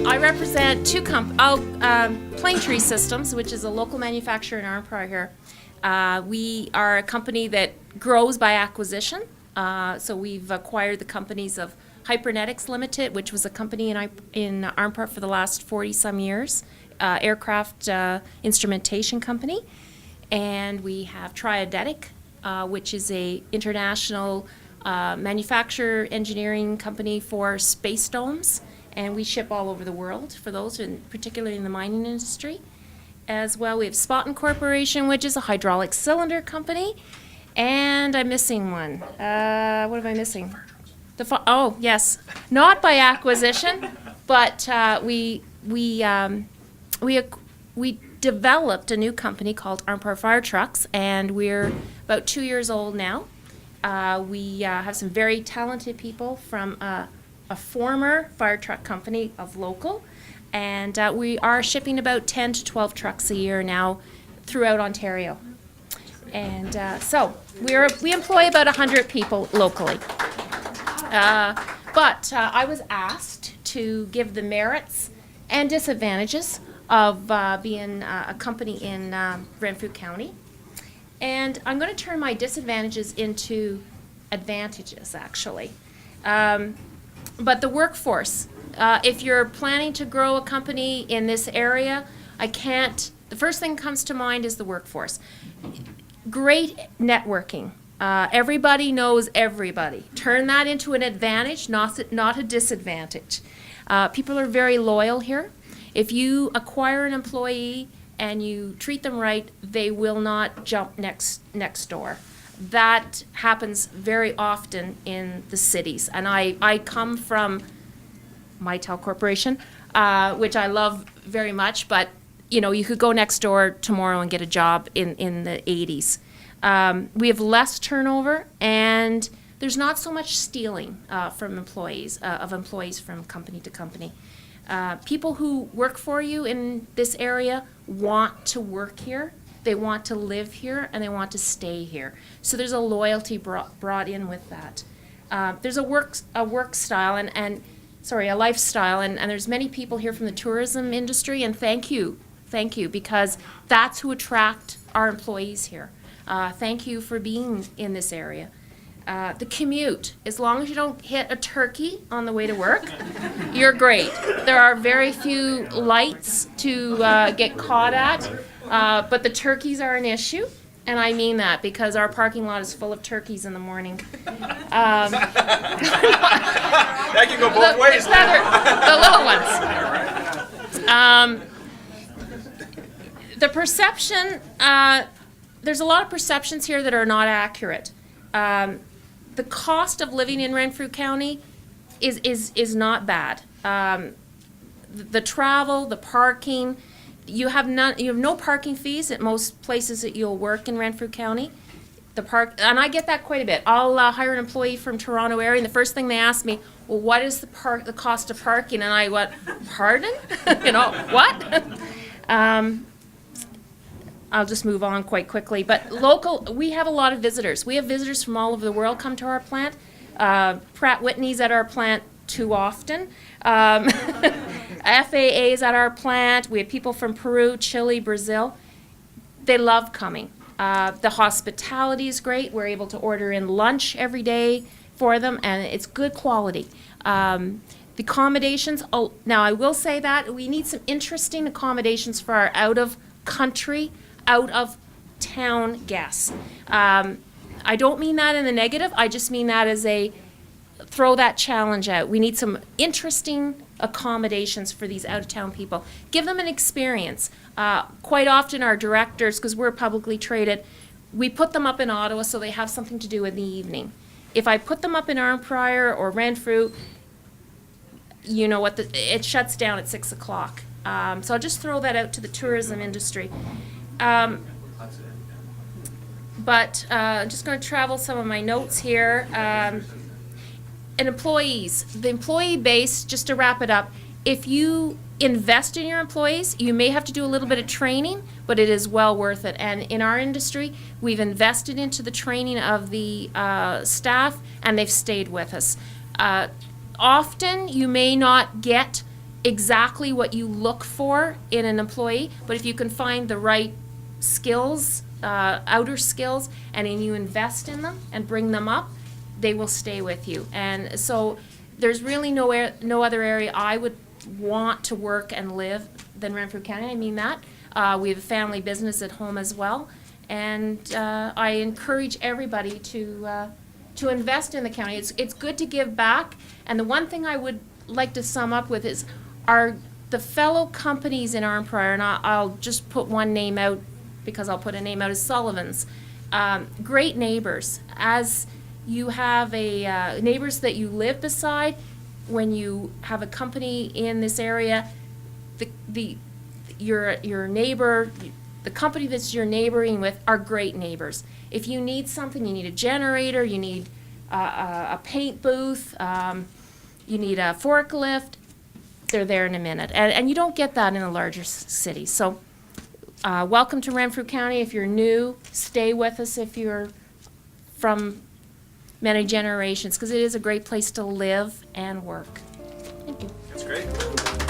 I represent two Plaintree Systems, which is a local manufacturer in Arnprior here. We are a company that grows by acquisition. So we've acquired the companies of Hypernetics Limited, which was a company in Arnprior for the last 40-some years, aircraft instrumentation company. And we have Triadetic, which is a international manufacturer engineering company for space domes. And we ship all over the world for those, and particularly in the mining industry. As well, we have Spotin Corporation, which is a hydraulic cylinder company. And I'm missing one. What am I missing? Oh, yes. Not by acquisition, but we developed a new company called Arnprior Fire Trucks, and we're about 2 years old now. We have some very talented people from a former fire truck company of local, and we are shipping about 10 to 12 trucks a year now throughout Ontario. And so we employ about 100 people locally. But I was asked to give the merits and disadvantages of being a company in Renfrew County. And I'm going to turn my disadvantages into advantages, actually. But the workforce, if you're planning to grow a company in this area, the first thing that comes to mind is the workforce. Great networking. Everybody knows everybody. Turn that into an advantage, not a disadvantage. People are very loyal here. If you acquire an employee and you treat them right, they will not jump next door. That happens very often in the cities. And I come from Mitel Corporation, which I love very much, but you could go next door tomorrow and get a job in the 80s. We have less turnover, and there's not so much stealing from employees from company to company. People who work for you in this area want to work here, they want to live here, and they want to stay here. So there's a loyalty brought in with that. There's a work style a lifestyle, and there's many people here from the tourism industry, and thank you, because that's who attract our employees here. Thank you for being in this area. The commute, as long as you don't hit a turkey on the way to work, you're great. There are very few lights to get caught at, but the turkeys are an issue, and I mean that because our parking lot is full of turkeys in the morning. That can go both ways. The little ones. The perception, there's a lot of perceptions here that are not accurate. The cost of living in Renfrew County is not bad. The travel, the parking, you have no parking fees at most places that you'll work in Renfrew County. And I get that quite a bit. I'll hire an employee from Toronto area, and the first thing they ask me, well, what is the cost of parking? And I went, pardon? What? I'll just move on quite quickly. But we have a lot of visitors. We have visitors from all over the world come to our plant. Pratt Whitney's at our plant too often. FAA's at our plant. We have people from Peru, Chile, Brazil. They love coming. The hospitality is great. We're able to order in lunch every day for them, and it's good quality. The accommodations, now I will say that we need some interesting accommodations for our out-of-country, out-of-town guests. I don't mean that in the negative. I just mean that as throw that challenge out. We need some interesting accommodations for these out-of-town people. Give them an experience. Quite often our directors, because we're publicly traded, we put them up in Ottawa so they have something to do in the evening. If I put them up in Arnprior or Renfrew, you know what, it shuts down at 6 o'clock. So I'll just throw that out to the tourism industry. But I'm just going to travel some of my notes here. And employees, the employee base, just to wrap it up, if you invest in your employees, you may have to do a little bit of training, but it is well worth it. And in our industry, we've invested into the training of the staff, and they've stayed with us. Often, you may not get exactly what you look for in an employee, but if you can find the right skills, outer skills, and then you invest in them and bring them up, they will stay with you. And so there's really no other area I would want to work and live than Renfrew County. I mean that. We have a family business at home as well, and I encourage everybody to invest in the county. It's good to give back, and the one thing I would like to sum up with is the fellow companies in Arnprior, and I'll just put one name out because I'll put a name out, is Sullivan's. Great neighbors. As you have neighbors that you live beside, when you have a company in this area, your neighbor, the company that you're neighboring with are great neighbors. If you need something, you need a generator, you need a paint booth, you need a forklift, they're there in a minute. And you don't get that in a larger city. So welcome to Renfrew County. If you're new, stay with us if you're from many generations, because it is a great place to live and work. Thank you. That's great.